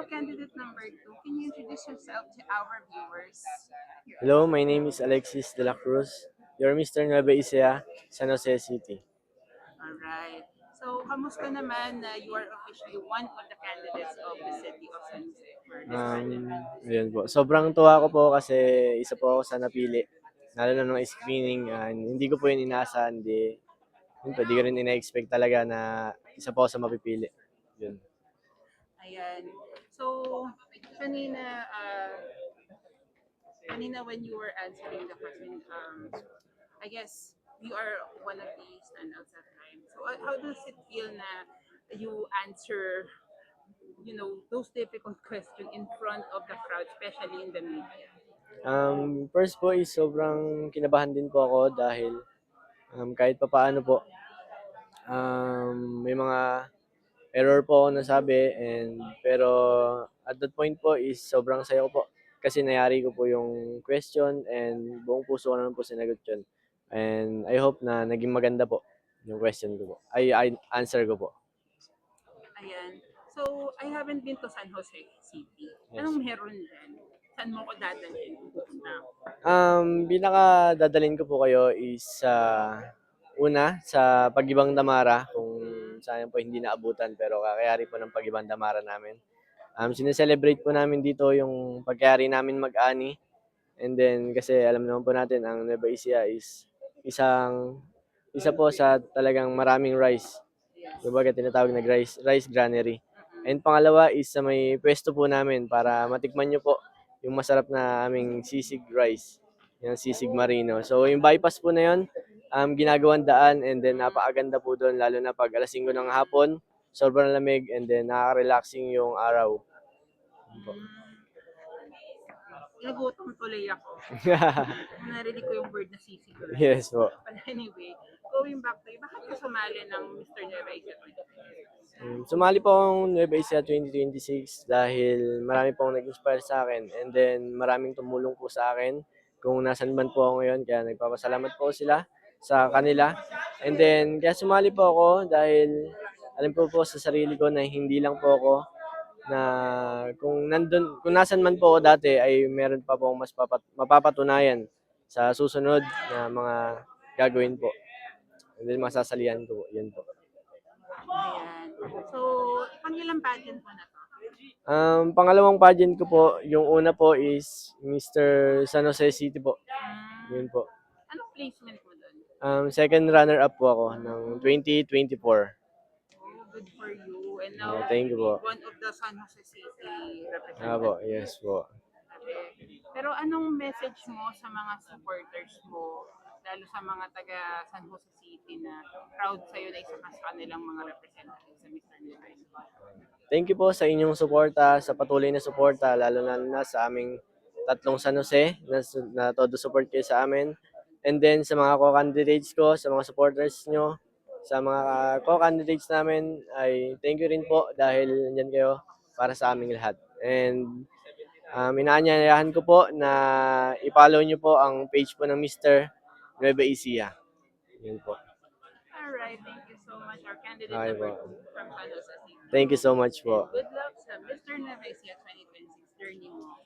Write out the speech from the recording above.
Hello, candidate number two. Can you introduce yourself to our viewers? Hello, my name is Alexis de la Cruz. You're Mr. Nueva Ecija, San Jose City. All right. So, kamusta naman na you are officially one of the candidates of the city of San Jose for this parliament? Ayun po. Sobrang tuwa ko po kasi isa po ako sa napili. Lalo na nung screening, hindi ko po yun inaasahan. Hindi ko rin ina-expect talaga na isa po ako sa mapipili. Yun. Ayan. So, kanina, kanina when you were answering the question, I guess you are one of the standouts that time. So, how does it feel na you answer, those difficult questions in front of the crowd, especially in the media? First po is sobrang kinabahan din po ako dahil kahit papaano po, may mga error po ako nasabi pero at that point po is sobrang saya ko po kasi nayari ko po yung question and buong puso ko naman po sinagot yun. And I hope na naging maganda po yung question ko po. Ay answer ko po. Ayan. So, I haven't been to San Jose City. Yes. Anong meron dyan? Saan mo ko dadalhin kung pupunta ako? Pinaka dadalhin ko po kayo is sa una sa Pagibang Damara kung sayang po hindi naabutan pero kakayari po ng Pagibang Damara namin. Sineselebrate po namin dito yung pagkayari namin mag-ani. And then kasi alam naman po natin ang Nueva Ecija is isa po sa talagang maraming rice. Yes. Kumbaga tinatawag na rice granary. And pangalawa is sa may pwesto po namin para matikman nyo po yung masarap na aming sisig rice. Yung sisig marino. So yung bypass po na yun, ginagawang daan and then napakaganda po doon lalo na pag alas 5 ng hapon, sobrang lamig and then nakaka-relaxing yung araw. Yun po. Nagutom tuloy ako. Nung narinig ko yung word na sisig rice. Yes po. But anyway, going back to you, bakit ka sumali ng Mr. Nueva Ecija 2026? Sumali po akong Nueva Ecija 2026 dahil marami pong nag-inspire sa akin and then maraming tumulong po sa akin kung nasan man po ako ngayon. Kaya nagpapasalamat po sila sa kanila. And then kaya sumali po ako dahil alam po sa sarili ko na hindi lang po ako na kung nasan man po ako dati ay meron pa po akong mas mapapatunayan sa susunod na mga gagawin po. And then masasalihan ko po. Yun po. Ayan. So, pangilang pageant mo na to? Pangalawang pageant ko po, yung una po is Mr. San Jose City po. Yun po. Anong placement mo doon? Second runner-up po ako ng 2024. Oh, good for you. And now, Thank you po. one of the San Jose City Po, representatives. yes po. Okay. Pero anong message mo sa mga supporters mo, lalo sa mga taga San Jose City na proud sa'yo na isa ka sa kanilang mga representatives sa Mr. Universe? Thank you po sa inyong suporta, sa patuloy na suporta, lalo na sa aming tatlong San Jose, na todo support kayo sa amin. And then sa mga co-candidates ko, sa mga supporters nyo, sa mga co-candidates namin, ay thank you rin po dahil nandyan kayo para sa aming lahat. And inaanyayahan ko po na i-follow nyo po ang page po ng Mr. Nueva Ecija. Yun po. Alright, thank you so much. Our candidate Okay number po. 2 from San Jose City. Thank you so much po. Good luck sa Mr. Nueva Ecija 2026 journey mo.